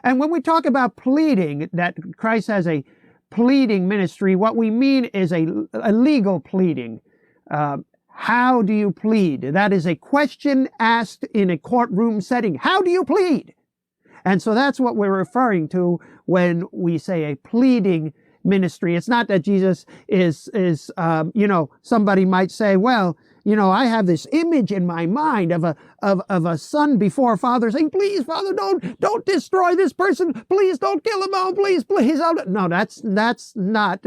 And when we talk about pleading, that Christ has a pleading ministry, what we mean is a legal pleading. How do you plead? That is a question asked in a courtroom setting. How do you plead? And so that's what we're referring to when we say a pleading ministry. It's not that Jesus is somebody might say, well, I have this image in my mind of a son before father saying, please, Father, don't destroy this person. Please don't kill him. Oh, please. No, that's not,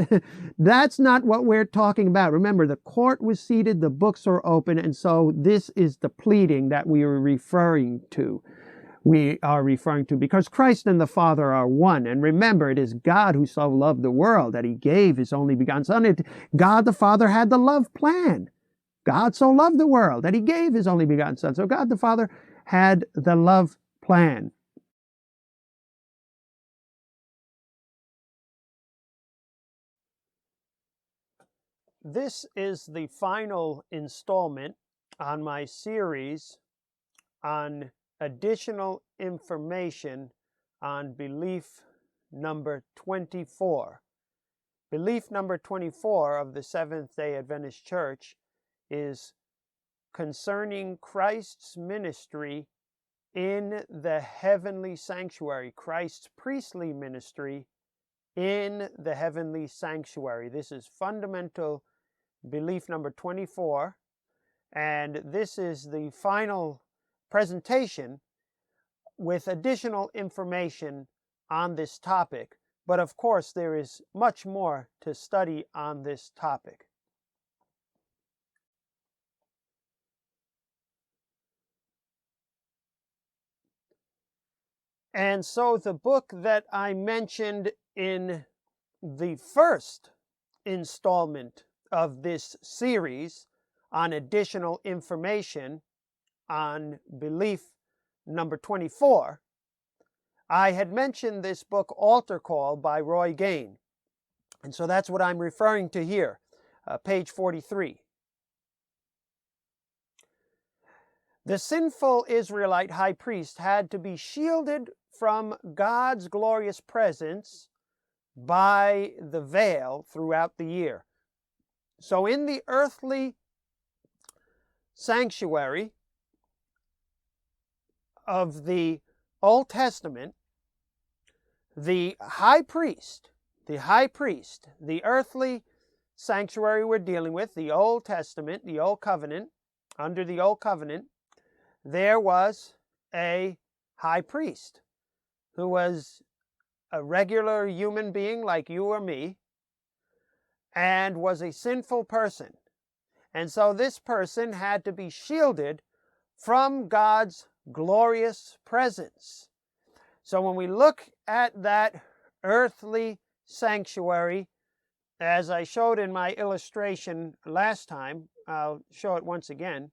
that's not what we're talking about. Remember, the court was seated, the books are open. And so this is the pleading that we are referring to. Because Christ and the Father are one. And remember, it is God who so loved the world that he gave his only begotten Son. God the Father had the love plan. God so loved the world that he gave his only begotten Son. So God the Father had the love plan. This is the final installment on my series on additional information on belief number 24. Belief number 24 of the Seventh-day Adventist Church is concerning Christ's ministry in the heavenly sanctuary, Christ's priestly ministry in the heavenly sanctuary. This is fundamental belief number 24, and this is the final presentation with additional information on this topic. But of course, there is much more to study on this topic. And so the book that I mentioned in the first installment of this series on additional information on belief number 24, I had mentioned this book, Altar Call, by Roy Gain. And so that's what I'm referring to here, page 43. The sinful Israelite high priest had to be shielded from God's glorious presence by the veil throughout the year. So in the earthly sanctuary of the Old Testament, the earthly sanctuary we're dealing with, the Old Testament, the Old Covenant, under the Old Covenant, there was a high priest who was a regular human being like you or me, and was a sinful person. And so this person had to be shielded from God's glorious presence. So when we look at that earthly sanctuary, as I showed in my illustration last time, I'll show it once again.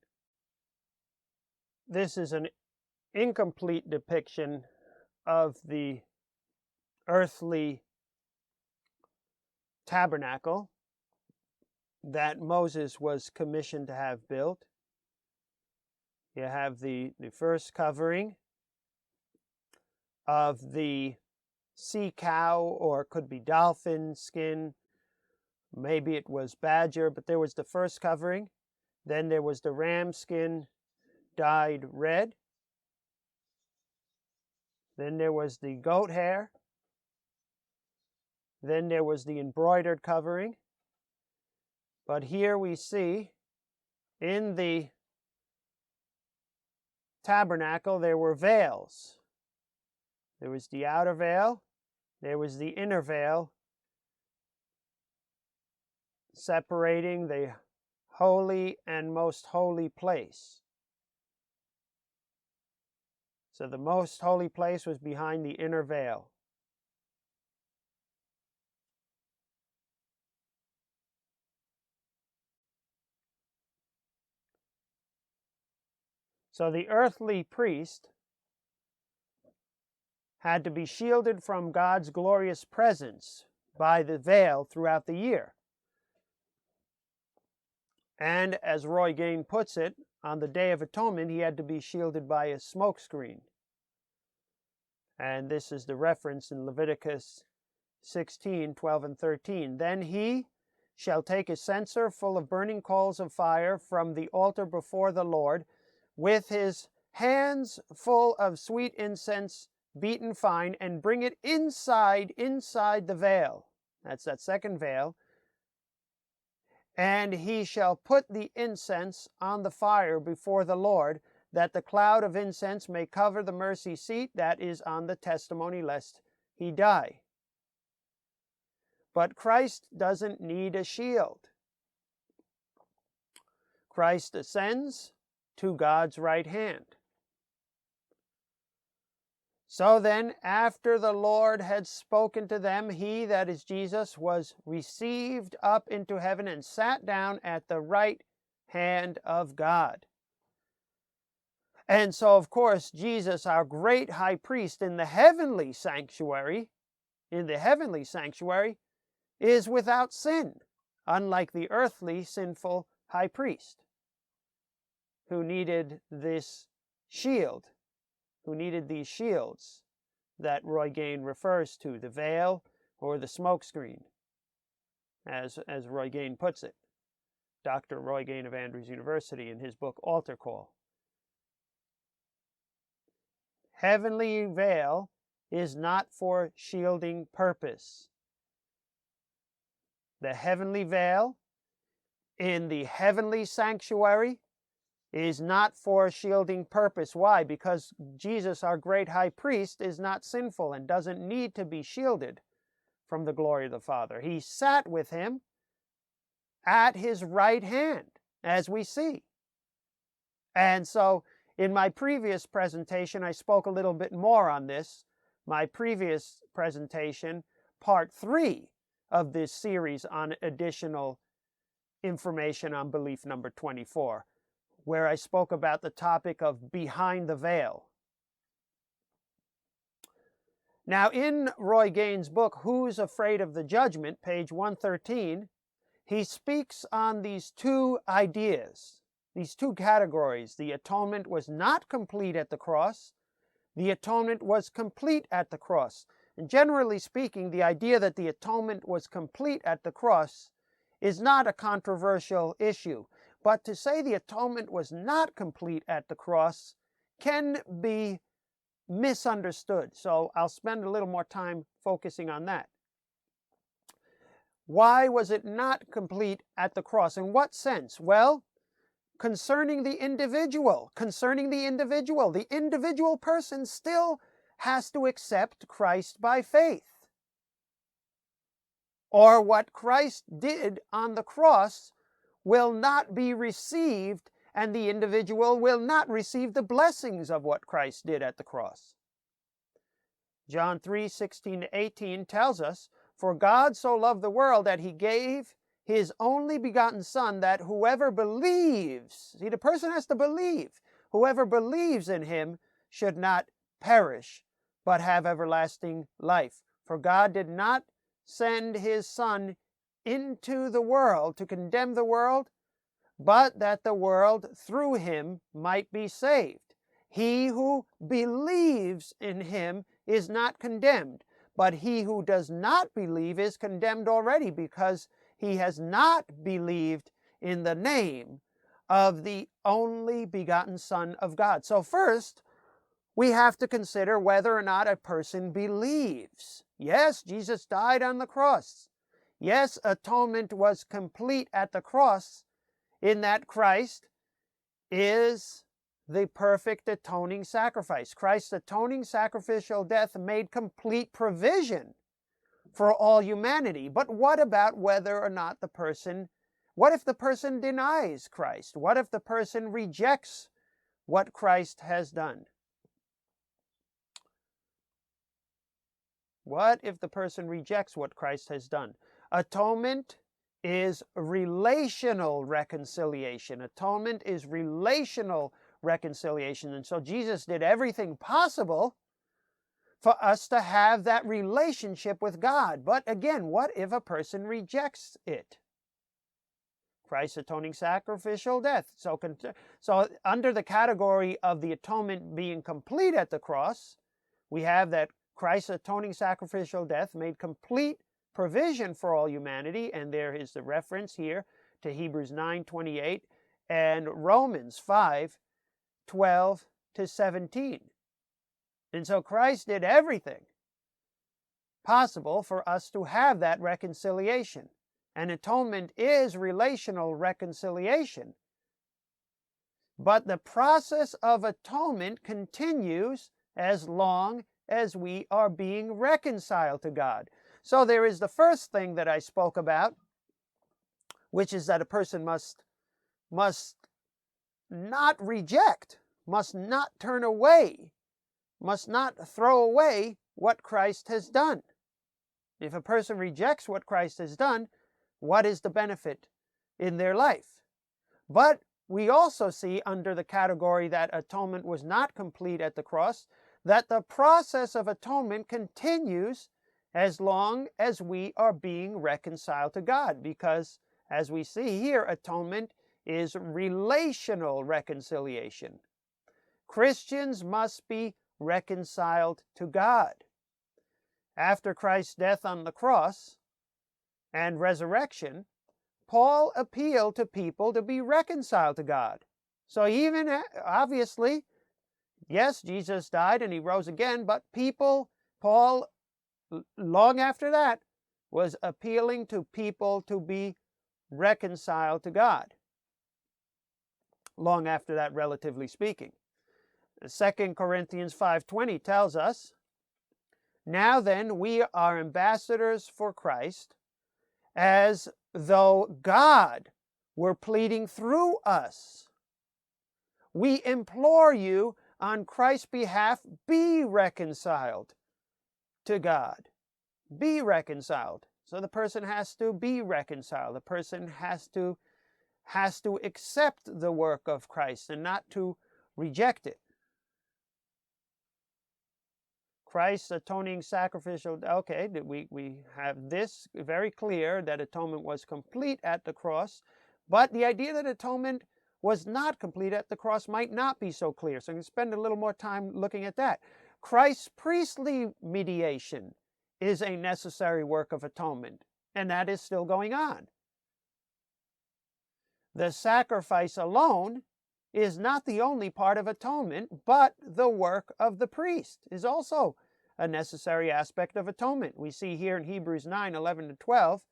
This is an incomplete depiction of the earthly tabernacle that Moses was commissioned to have built. You have the first covering of the sea cow, or it could be dolphin skin. Maybe it was badger, but there was the first covering. Then there was the ram skin dyed red. Then there was the goat hair. Then there was the embroidered covering. But here we see in the tabernacle there were veils. There was the outer veil, there was the inner veil, separating the holy and most holy place. So the most holy place was behind the inner veil. So the earthly priest had to be shielded from God's glorious presence by the veil throughout the year. And as Roy Gain puts it, on the Day of Atonement, he had to be shielded by a smoke screen. And this is the reference in Leviticus 16, 12, and 13. Then he shall take a censer full of burning coals of fire from the altar before the Lord, with his hands full of sweet incense beaten fine, and bring it inside the veil. That's that second veil. And he shall put the incense on the fire before the Lord, that the cloud of incense may cover the mercy seat that is on the testimony, lest he die. But Christ doesn't need a shield. Christ ascends to God's right hand. So then, after the Lord had spoken to them, he, that is Jesus, was received up into heaven and sat down at the right hand of God. And so, of course, Jesus, our great high priest in the heavenly sanctuary, is without sin, unlike the earthly sinful high priest, who needed this shield, who needed these shields that Roy Gain refers to, the veil or the smokescreen, as Roy Gain puts it. Dr. Roy Gain of Andrews University in his book Altar Call. Heavenly veil is not for shielding purpose. The heavenly veil in the heavenly sanctuary is not for shielding purpose. Why? Because Jesus, our great high priest, is not sinful and doesn't need to be shielded from the glory of the Father. He sat with him at his right hand, as we see. And so, in my previous presentation, I spoke a little bit more on this. My previous presentation, part 3 of this series on additional information on belief number 24, where I spoke about the topic of behind the veil. Now, in Roy Gain's book, Who's Afraid of the Judgment, page 113, he speaks on these two ideas, these two categories. The atonement was not complete at the cross. The atonement was complete at the cross. And generally speaking, the idea that the atonement was complete at the cross is not a controversial issue. But to say the atonement was not complete at the cross can be misunderstood. So I'll spend a little more time focusing on that. Why was it not complete at the cross? In what sense? Well, concerning the individual, the individual person still has to accept Christ by faith. Or what Christ did on the cross will not be received, and the individual will not receive the blessings of what Christ did at the cross. John 3:16-18 tells us, "For God so loved the world that he gave his only begotten Son, that whoever believes," see, the person has to believe, "whoever believes in him should not perish, but have everlasting life. For God did not send his Son into the world to condemn the world, but that the world through him might be saved. He who believes in him is not condemned, but he who does not believe is condemned already, because he has not believed in the name of the only begotten Son of God." So first, we have to consider whether or not a person believes. Yes, Jesus died on the cross. Yes, atonement was complete at the cross, in that Christ is the perfect atoning sacrifice. Christ's atoning sacrificial death made complete provision for all humanity. But what about whether or not what if the person denies Christ? What if the person rejects what Christ has done? What if the person rejects what Christ has done? Atonement is relational reconciliation. Atonement is relational reconciliation. And so Jesus did everything possible for us to have that relationship with God. But again, what if a person rejects it? Christ's atoning sacrificial death. So under the category of the atonement being complete at the cross, we have that Christ's atoning sacrificial death made complete provision for all humanity, and there is the reference here to Hebrews 9:28 and Romans 5:12 to 17. And so Christ did everything possible for us to have that reconciliation. And atonement is relational reconciliation. But the process of atonement continues as long as we are being reconciled to God. So there is the first thing that I spoke about, which is that a person must not reject, must not turn away, must not throw away what Christ has done. If a person rejects what Christ has done, what is the benefit in their life? But we also see under the category that atonement was not complete at the cross, that the process of atonement continues as long as we are being reconciled to God. Because, as we see here, atonement is relational reconciliation. Christians must be reconciled to God. After Christ's death on the cross and resurrection, Paul appealed to people to be reconciled to God. So even, obviously, yes, Jesus died and he rose again, but Paul, long after that, was appealing to people to be reconciled to God. Long after that, relatively speaking. 2 Corinthians 5:20 tells us, "Now then, we are ambassadors for Christ, as though God were pleading through us. We implore you on Christ's behalf, be reconciled to God." Be reconciled. So the person has to be reconciled. The person has to accept the work of Christ and not to reject it. Christ's atoning sacrificial, okay, we have this very clear that atonement was complete at the cross, but the idea that atonement was not complete at the cross might not be so clear. So I'm going to spend a little more time looking at that. Christ's priestly mediation is a necessary work of atonement, and that is still going on. The sacrifice alone is not the only part of atonement, but the work of the priest is also a necessary aspect of atonement. We see here in Hebrews 9:11 to 12,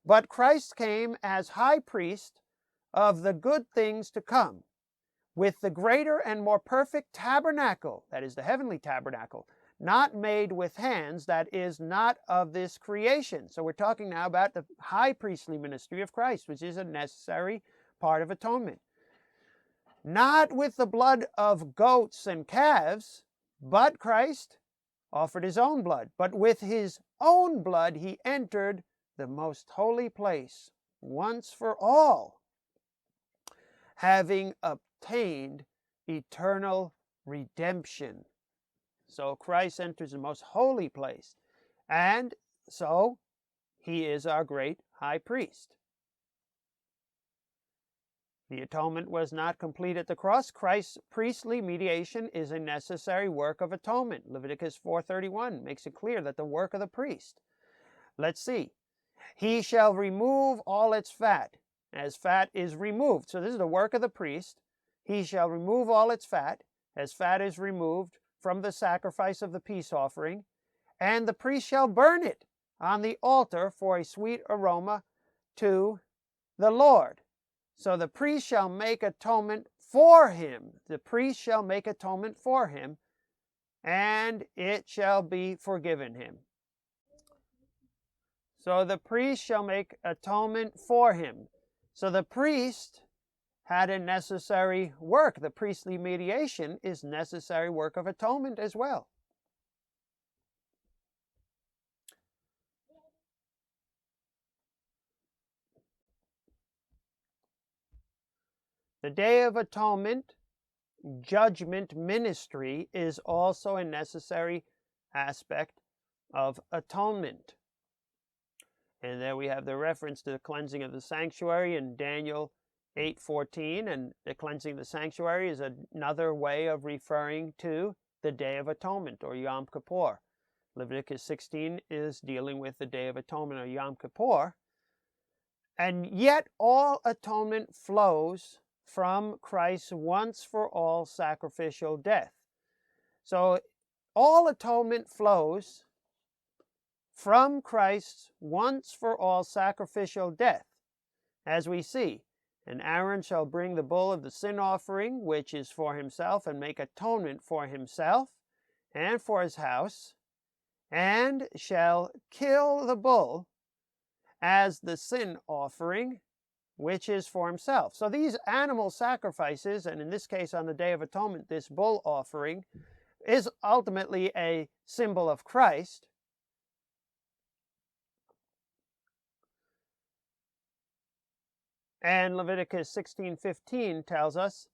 "But Christ came as high priest of the good things to come, with the greater and more perfect tabernacle," that is the heavenly tabernacle, "not made with hands, that is not of this creation." So we're talking now about the high priestly ministry of Christ, which is a necessary part of atonement. "Not with the blood of goats and calves, but Christ offered his own blood. But with his own blood he entered the most holy place once for all, having obtained eternal redemption." So Christ enters the most holy place, and so he is our great high priest. The atonement was not complete at the cross. Christ's priestly mediation is a necessary work of atonement. Leviticus 4:31 makes it clear that the work of the priest. Let's see. "He shall remove all its fat," as fat is removed. So this is the work of the priest. "He shall remove all its fat, as fat is removed from the sacrifice of the peace offering, and the priest shall burn it on the altar for a sweet aroma to the Lord." So the priest shall make atonement for him. The priest shall make atonement for him, and it shall be forgiven him. So the priest shall make atonement for him. So the priest had a necessary work. The priestly mediation is necessary work of atonement as well. The Day of Atonement, judgment ministry, is also a necessary aspect of atonement. And there we have the reference to the cleansing of the sanctuary in Daniel 8:14, and the cleansing of the sanctuary is another way of referring to the Day of Atonement, or Yom Kippur. Leviticus 16 is dealing with the Day of Atonement, or Yom Kippur. And yet all atonement flows from Christ's once-for-all sacrificial death. So all atonement flows from Christ's once-for-all sacrificial death, as we see. And Aaron shall bring the bull of the sin offering, which is for himself, and make atonement for himself and for his house, and shall kill the bull as the sin offering, which is for himself. So these animal sacrifices, and in this case on the Day of Atonement, this bull offering, is ultimately a symbol of Christ. And Leviticus 16:15 tells us,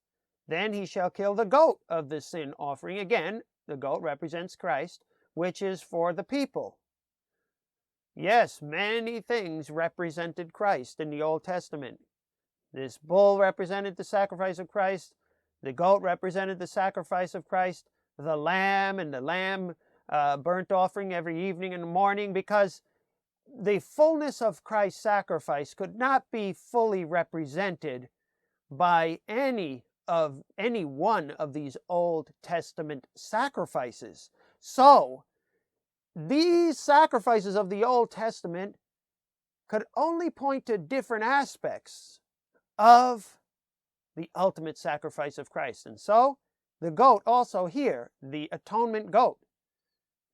then he shall kill the goat of the sin offering. Again, the goat represents Christ, which is for the people. Yes, many things represented Christ in the Old Testament. This bull represented the sacrifice of Christ. The goat represented the sacrifice of Christ. The lamb and the lamb burnt offering every evening and morning, because the fullness of Christ's sacrifice could not be fully represented by any one of these Old Testament sacrifices. So these sacrifices of the Old Testament could only point to different aspects of the ultimate sacrifice of Christ. And so the goat also here, the atonement goat,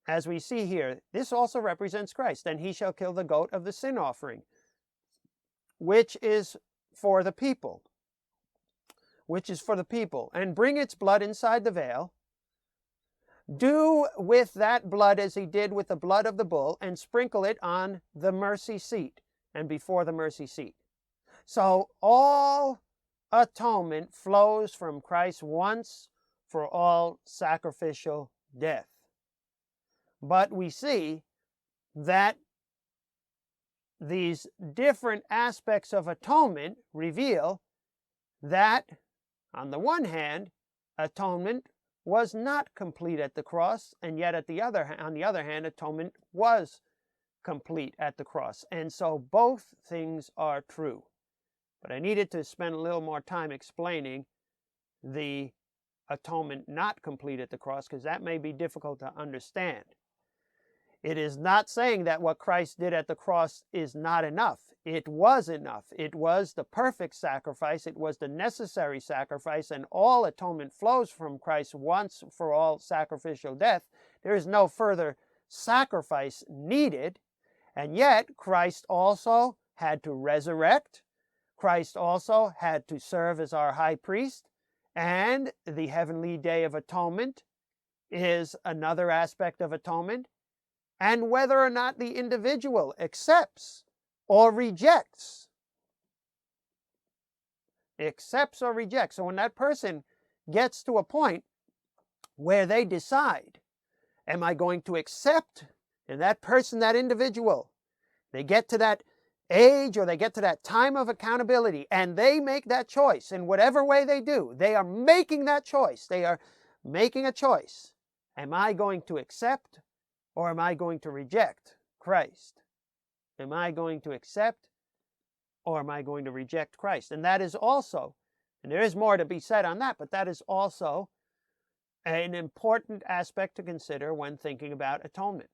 as we see here, this also represents Christ. And he shall kill the goat of the sin offering, which is for the people, and bring its blood inside the veil. Do with that blood as he did with the blood of the bull, and sprinkle it on the mercy seat and before the mercy seat. So all atonement flows from Christ's once for all sacrificial death. But we see that these different aspects of atonement reveal that, on the one hand, atonement was not complete at the cross, and yet on the other hand, atonement was complete at the cross. And so both things are true. But I needed to spend a little more time explaining the atonement not complete at the cross, because that may be difficult to understand. It is not saying that what Christ did at the cross is not enough. It was enough. It was the perfect sacrifice. It was the necessary sacrifice, and all atonement flows from Christ's once for all sacrificial death. There is no further sacrifice needed, and yet Christ also had to resurrect. Christ also had to serve as our high priest, and the heavenly Day of Atonement is another aspect of atonement. And whether or not the individual accepts or rejects. So when that person gets to a point where they decide, am I going to accept? And that person, that individual, they get to that age or they get to that time of accountability, and they make that choice in whatever way they do. They are making that choice. They are making a choice. Am I going to accept? Or am I going to reject Christ? Am I going to accept, or am I going to reject Christ? And that is also, and there is more to be said on that, but that is also an important aspect to consider when thinking about atonement.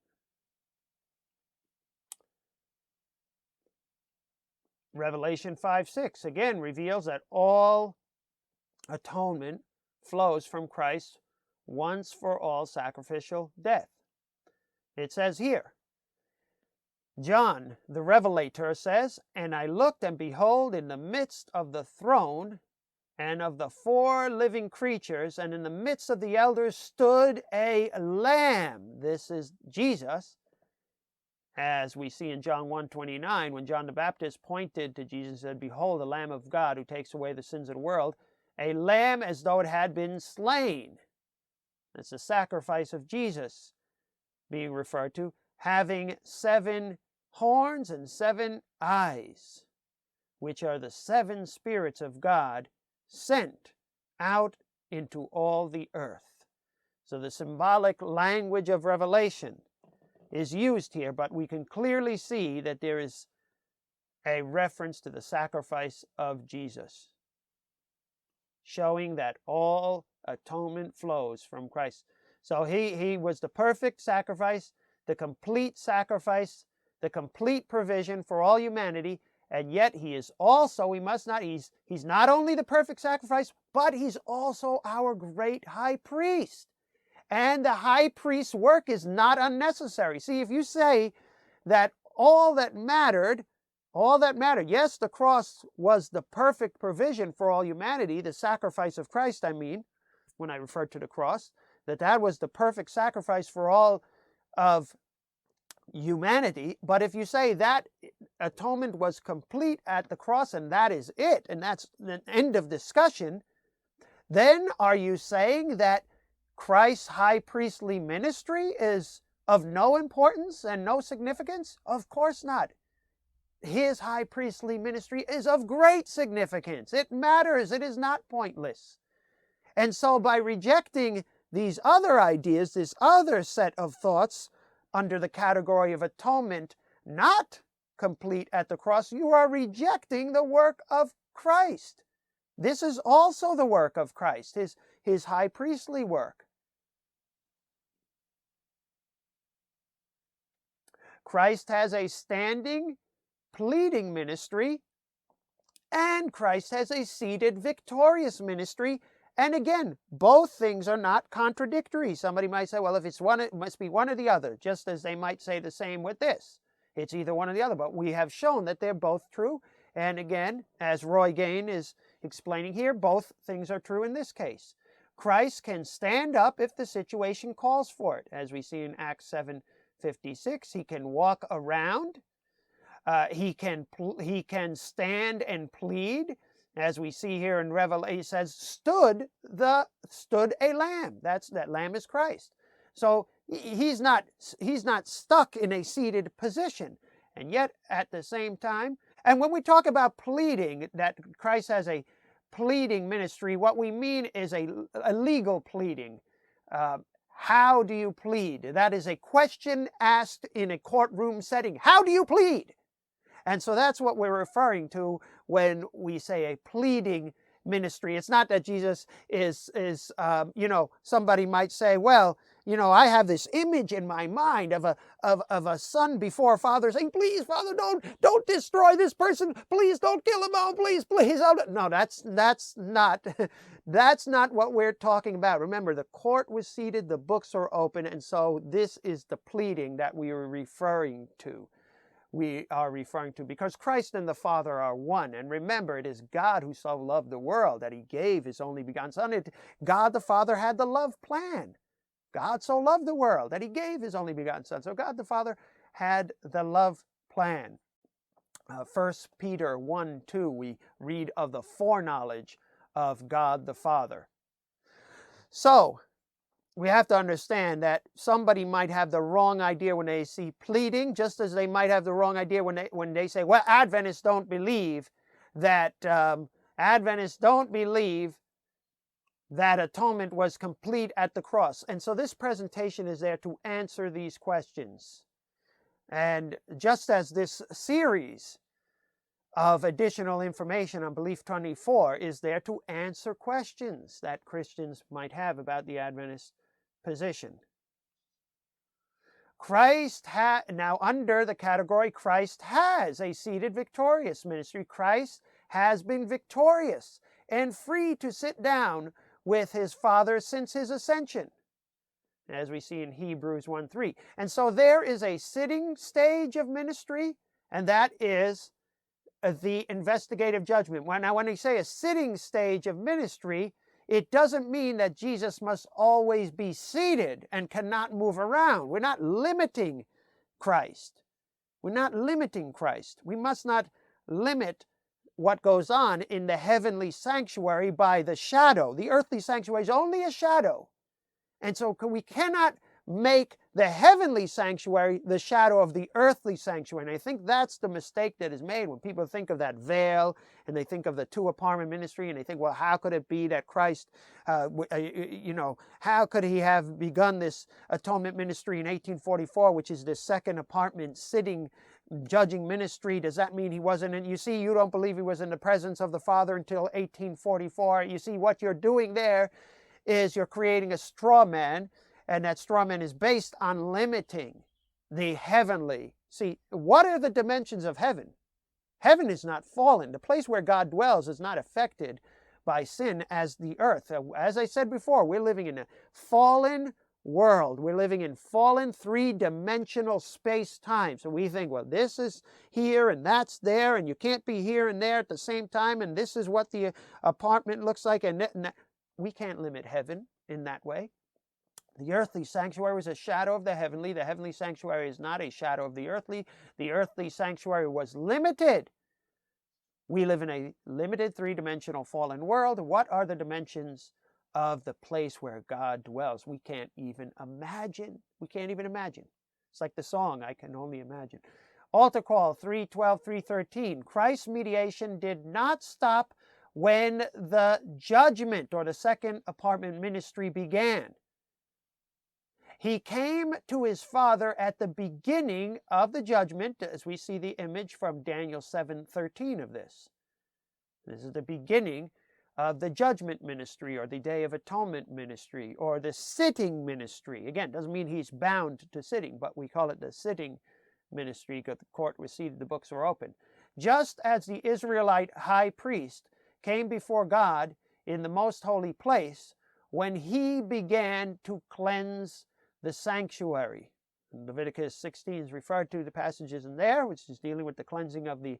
Revelation 5:6 again reveals that all atonement flows from Christ's once for all sacrificial death. It says here, John, the Revelator, says, and I looked, and behold, in the midst of the throne and of the 4 living creatures, and in the midst of the elders, stood a lamb. This is Jesus, as we see in John 1:29, when John the Baptist pointed to Jesus and said, behold, the Lamb of God who takes away the sins of the world, a lamb as though it had been slain. That's the sacrifice of Jesus being referred to, having 7 horns and 7 eyes, which are the 7 spirits of God sent out into all the earth. So the symbolic language of Revelation is used here, but we can clearly see that there is a reference to the sacrifice of Jesus, showing that all atonement flows from Christ. So he was the perfect sacrifice, the complete provision for all humanity, and yet he is also, he's not only the perfect sacrifice, but he's also our great high priest. And the high priest's work is not unnecessary. See, if you say that all that mattered, yes, the cross was the perfect provision for all humanity, the sacrifice of Christ, I mean, when I refer to the cross, that was the perfect sacrifice for all of humanity. But if you say that atonement was complete at the cross and that is it, and that's the end of discussion, then are you saying that Christ's high priestly ministry is of no importance and no significance? Of course not. His high priestly ministry is of great significance. It matters. It is not pointless. And so by rejecting these other ideas, this other set of thoughts under the category of atonement not complete at the cross, you are rejecting the work of Christ. This is also the work of Christ, his high priestly work. Christ has a standing, pleading ministry, and Christ has a seated, victorious ministry. And again, both things are not contradictory. Somebody might say, well, if it's one, it must be one or the other, just as they might say the same with this. It's either one or the other, but we have shown that they're both true. And again, as Roy Gain is explaining here, both things are true in this case. Christ can stand up if the situation calls for it, as we see in Acts 7:56. He can walk around. He can stand and plead, as we see here in Revelation. He says, "Stood a lamb." That lamb is Christ. So he's not stuck in a seated position, and yet at the same time. And when we talk about pleading, that Christ has a pleading ministry, what we mean is a legal pleading. How do you plead? That is a question asked in a courtroom setting. How do you plead? And so that's what we're referring to when we say a pleading ministry. It's not that Jesus is somebody might say, well, I have this image in my mind of a son before a father saying, please, Father, don't destroy this person. Please don't kill him. Oh, please. No, that's not that's not what we're talking about. Remember, the court was seated, the books are open, and so this is the pleading that we are referring to. Because Christ and the Father are one. And remember, it is God who so loved the world that he gave his only begotten Son. God the Father had the love plan. God so loved the world that he gave his only begotten Son. So God the Father had the love plan. 1 Peter 1:2, we read of the foreknowledge of God the Father. So we have to understand that somebody might have the wrong idea when they see pleading, just as they might have the wrong idea when they say, well, Adventists don't believe that atonement was complete at the cross. And so this presentation is there to answer these questions. And just as this series of additional information on Belief 24 is there to answer questions that Christians might have about the Adventist position. Now under the category, Christ has a seated victorious ministry. Christ has been victorious and free to sit down with his Father since his ascension, as we see in Hebrews 1:3. And so there is a sitting stage of ministry, and that is the investigative judgment. Now, when they say a sitting stage of ministry, it doesn't mean that Jesus must always be seated and cannot move around. We're not limiting Christ. We're not limiting Christ. We must not limit what goes on in the heavenly sanctuary by the shadow. The earthly sanctuary is only a shadow. And so we cannot make the heavenly sanctuary the shadow of the earthly sanctuary. And I think that's the mistake that is made when people think of that veil and they think of the two-apartment ministry and they think, well, how could it be that Christ, how could he have begun this atonement ministry in 1844, which is the second apartment sitting judging ministry? Does that mean he wasn't in? You see, you don't believe he was in the presence of the Father until 1844. You see, what you're doing there is you're creating a straw man, and that straw man is based on limiting the heavenly. See, what are the dimensions of heaven? Heaven is not fallen. The place where God dwells is not affected by sin as the earth. As I said before, we're living in a fallen world. We're living in fallen three-dimensional space-time. So we think, well, this is here and that's there, and you can't be here and there at the same time, and this is what the apartment looks like. And we can't limit heaven in that way. The earthly sanctuary was a shadow of the heavenly. The heavenly sanctuary is not a shadow of the earthly. The earthly sanctuary was limited. We live in a limited three-dimensional fallen world. What are the dimensions of the place where God dwells? We can't even imagine. We can't even imagine. It's like the song, I Can Only Imagine. Altar call 3:12, 3:13. Christ's mediation did not stop when the judgment or the second apartment ministry began. He came to his Father at the beginning of the judgment, as we see the image from Daniel 7:13 of this. This is the beginning of the judgment ministry, or the Day of Atonement ministry, or the sitting ministry. Again, doesn't mean he's bound to sitting, but we call it the sitting ministry because the court was seated, the books were open. Just as the Israelite high priest came before God in the most holy place when he began to cleanse the sanctuary. Leviticus 16 is referred to the passages in there, which is dealing with the cleansing of the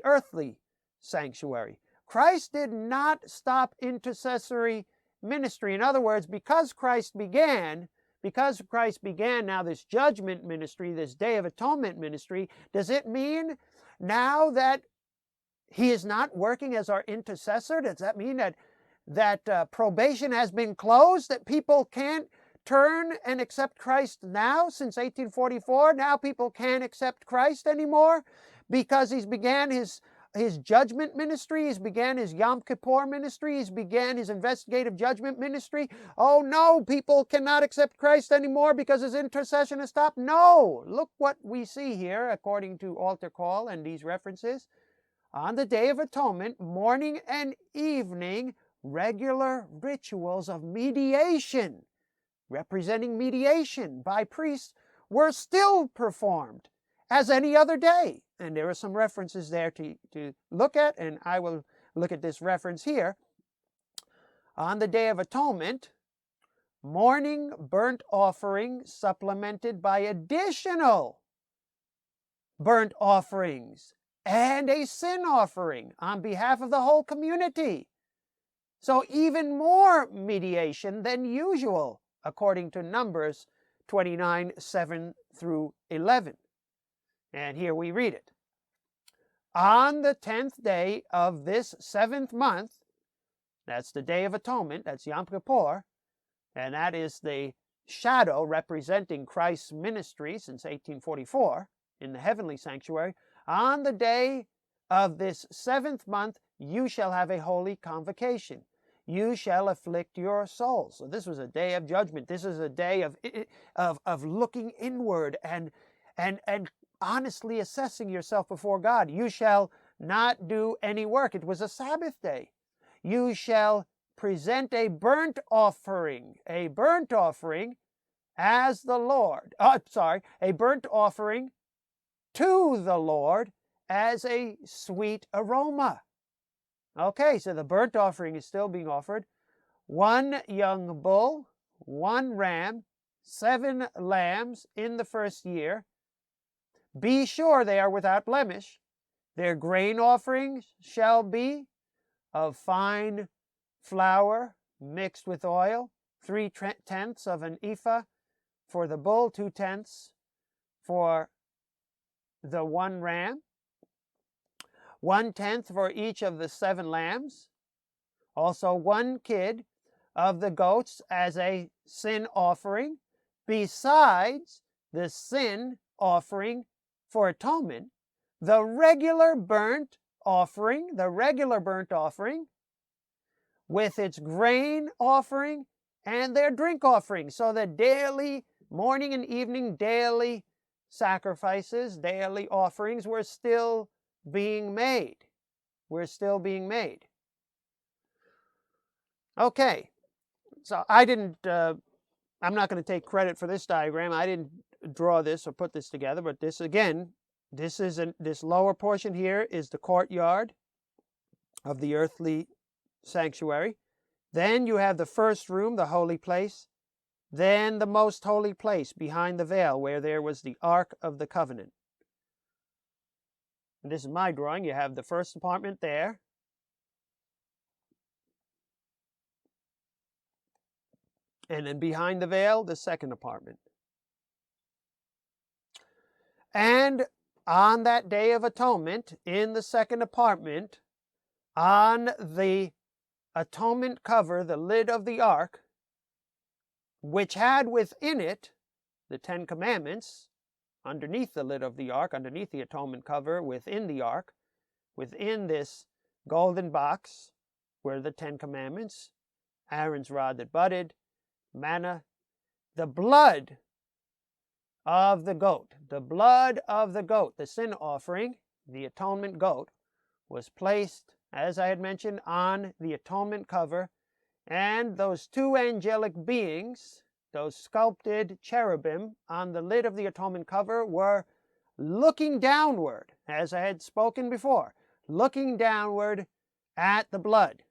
earthly sanctuary. Christ did not stop intercessory ministry. In other words, because Christ began now this judgment ministry, this Day of Atonement ministry, does it mean now that he is not working as our intercessor? Does that mean that probation has been closed, that people can't turn and accept Christ now? Since 1844, now people can't accept Christ anymore because he's began his judgment ministry, he's began his Yom Kippur ministry, he's began his investigative judgment ministry. Oh no, people cannot accept Christ anymore because his intercession has stopped. No, look what we see here according to altar call and these references. On the Day of Atonement, morning and evening, regular rituals of mediation, representing mediation by priests, were still performed as any other day. And there are some references there to look at, and I will look at this reference here. On the Day of Atonement, morning burnt offering supplemented by additional burnt offerings and a sin offering on behalf of the whole community. So even more mediation than usual, according to Numbers 29, 7 through 11. And here we read it. On the 10th day of this 7th month, that's the Day of Atonement, that's Yom Kippur, and that is the shadow representing Christ's ministry since 1844 in the heavenly sanctuary. On the day of this 7th month, you shall have a holy convocation. You shall afflict your souls. So this was a day of judgment. This is a day of looking inward and honestly assessing yourself before God. You shall not do any work. It was a Sabbath day. You shall present a burnt offering as the Lord. A burnt offering to the Lord as a sweet aroma. Okay, so the burnt offering is still being offered. 1 young bull, 1 ram, 7 lambs in the first year. Be sure they are without blemish. Their grain offerings shall be of fine flour mixed with oil, 3/10 of an ephah for the bull, 2/10 for the 1 ram, 1/10 for each of the 7 lambs, also 1 kid of the goats as a sin offering, besides the sin offering for atonement, the regular burnt offering, with its grain offering and their drink offering. So the daily, morning and evening, daily sacrifices, daily offerings were still being made. Okay, so I'm not going to take credit for this diagram. I didn't draw this or put this together, but this again, this lower portion here is the courtyard of the earthly sanctuary. Then you have the first room, the holy place. Then the most holy place behind the veil, where there was the Ark of the Covenant. And this is my drawing. You have the first apartment there. And then behind the veil, the second apartment. And on that Day of Atonement, in the second apartment, on the atonement cover, the lid of the ark, which had within it the Ten Commandments, underneath the lid of the ark, underneath the atonement cover, within the ark, within this golden box, were the Ten Commandments, Aaron's rod that budded, manna, the blood of the goat. The blood of the goat, the sin offering, the atonement goat, was placed, as I had mentioned, on the atonement cover, and those two angelic beings, those sculpted cherubim on the lid of the atonement cover, were looking downward, as I had spoken before, looking downward at the blood.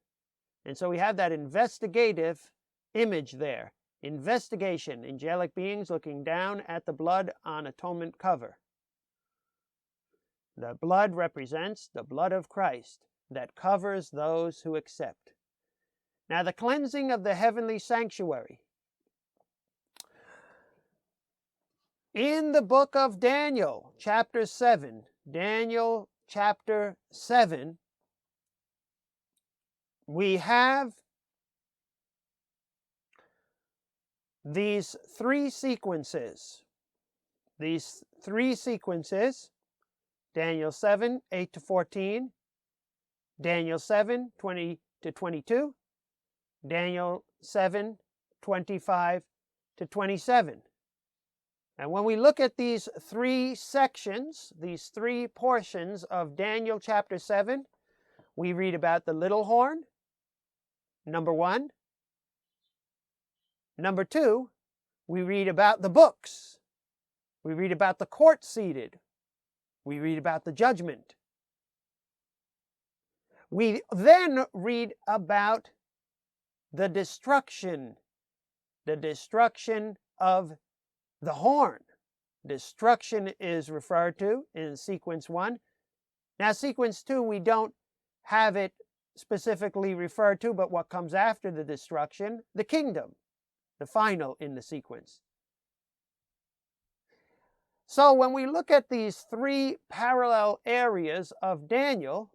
And so we have that investigative image there. Investigation, angelic beings looking down at the blood on atonement cover. The blood represents the blood of Christ that covers those who accept. Now, the cleansing of the heavenly sanctuary. In the book of Daniel, chapter 7, we have these three sequences. Daniel 7, 8 to 14, Daniel 7, 20 to 22, Daniel 7, 25 to 27. And when we look at these three sections, these three portions of Daniel chapter 7, we read about the little horn, number 1. Number 2, we read about the books. We read about the court seated. We read about the judgment. We then read about the destruction of the horn. Destruction is referred to in sequence 1. Now, sequence 2, we don't have it specifically referred to, but what comes after the destruction, the kingdom, the final in the sequence. So when we look at these three parallel areas of Daniel,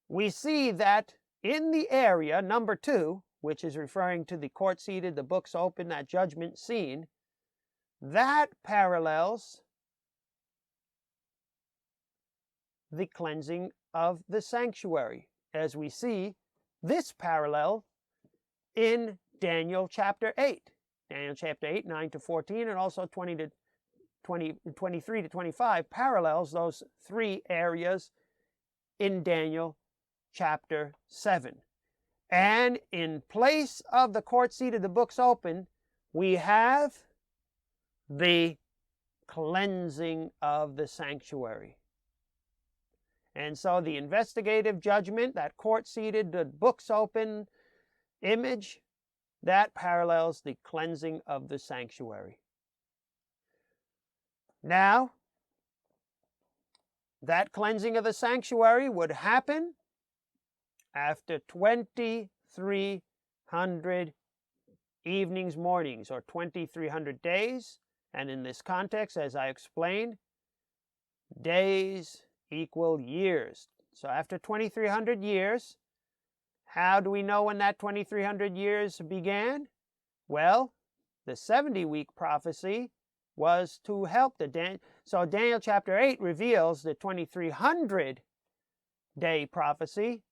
we see that in the area, number 2, which is referring to the court seated, the books open, that judgment scene, that parallels the cleansing of the sanctuary, as we see this parallel in Daniel chapter 8. Daniel chapter 8, 9 to 14, and also 23 to 25 parallels those three areas in Daniel chapter 7. And in place of the court seated, the books open, we have the cleansing of the sanctuary. And so the investigative judgment, that court seated, the books open image, that parallels the cleansing of the sanctuary. Now, that cleansing of the sanctuary would happen after 2,300 evenings, mornings, or 2,300 days. And in this context, as I explained, days equal years. So after 2,300 years How do we know when that 2300 years began? Well, the 70-week prophecy was to help so Daniel chapter 8 reveals the 2300 day prophecy.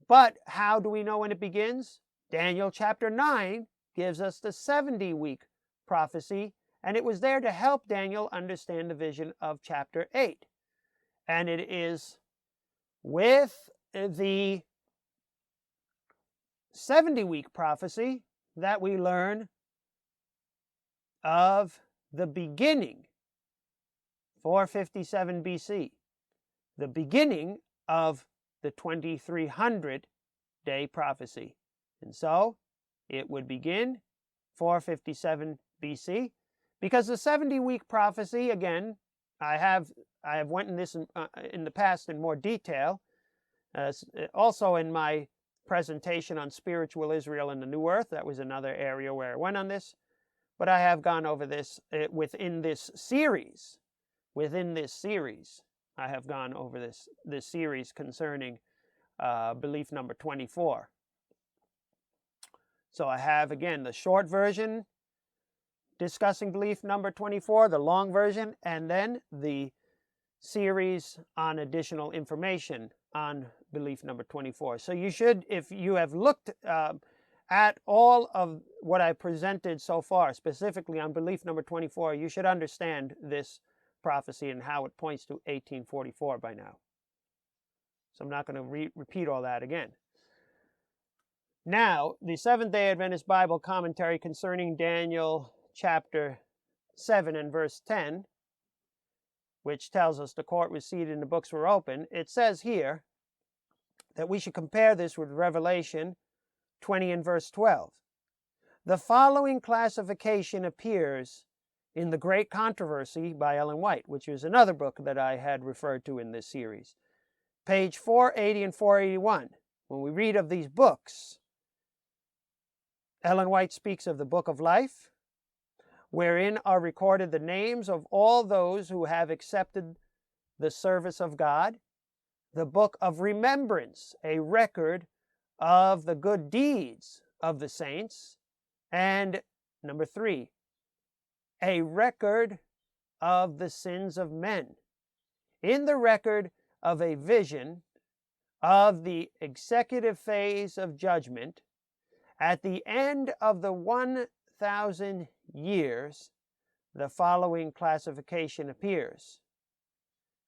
But how do we know when it begins? Daniel chapter 9 gives us the 70-week prophecy, and it was there to help Daniel understand the vision of chapter 8. And it is with the 70-week prophecy that we learn of the beginning, 457 BC, the beginning of the 2300 day prophecy. And so it would begin 457 BC, because the 70-week prophecy, again, I have went in this in the past in more detail, also in my presentation on spiritual Israel and the New Earth. That was another area where I went on this. But I have gone over this within this series. Within this series, I have gone over this series concerning belief number 24. So I have, again, the short version discussing belief number 24, the long version, and then the series on additional information on belief number 24. So you should, if you have looked at all of what I presented so far, specifically on belief number 24, you should understand this prophecy and how it points to 1844 by now. So I'm not going to repeat all that again. Now, the Seventh-day Adventist Bible commentary concerning Daniel chapter 7 and verse 10, which tells us the court was seated and the books were open, it says here that we should compare this with Revelation 20 and verse 12. The following classification appears in The Great Controversy by Ellen White, which is another book that I had referred to in this series. Page 480 and 481. When we read of these books, Ellen White speaks of the Book of Life, wherein are recorded the names of all those who have accepted the service of God. The Book of Remembrance, a record of the good deeds of the saints. And number 3, a record of the sins of men. In the record of a vision of the executive phase of judgment, at the end of the 1,000 years, the following classification appears.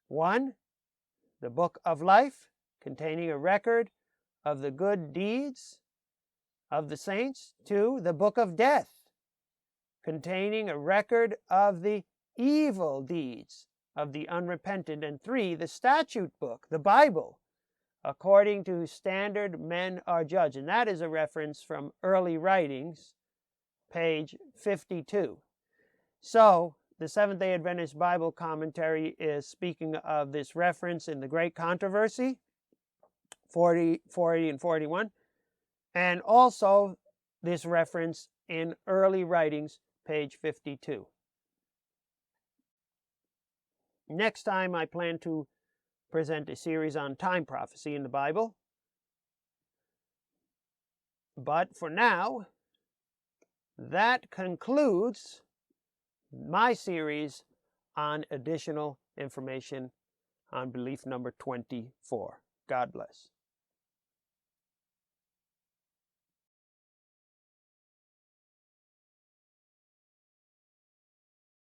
1, the Book of Life, containing a record of the good deeds of the saints. 2, the Book of Death, containing a record of the evil deeds of the unrepentant. And 3, the statute book, the Bible, according to standard men are judged. And that is a reference from Early Writings, page 52. So the Seventh-day Adventist Bible commentary is speaking of this reference in The Great Controversy, 480 and 481, and also this reference in Early Writings, page 52. Next time I plan to present a series on time prophecy in the Bible. But for now, that concludes my series on additional information on belief number 24. God bless.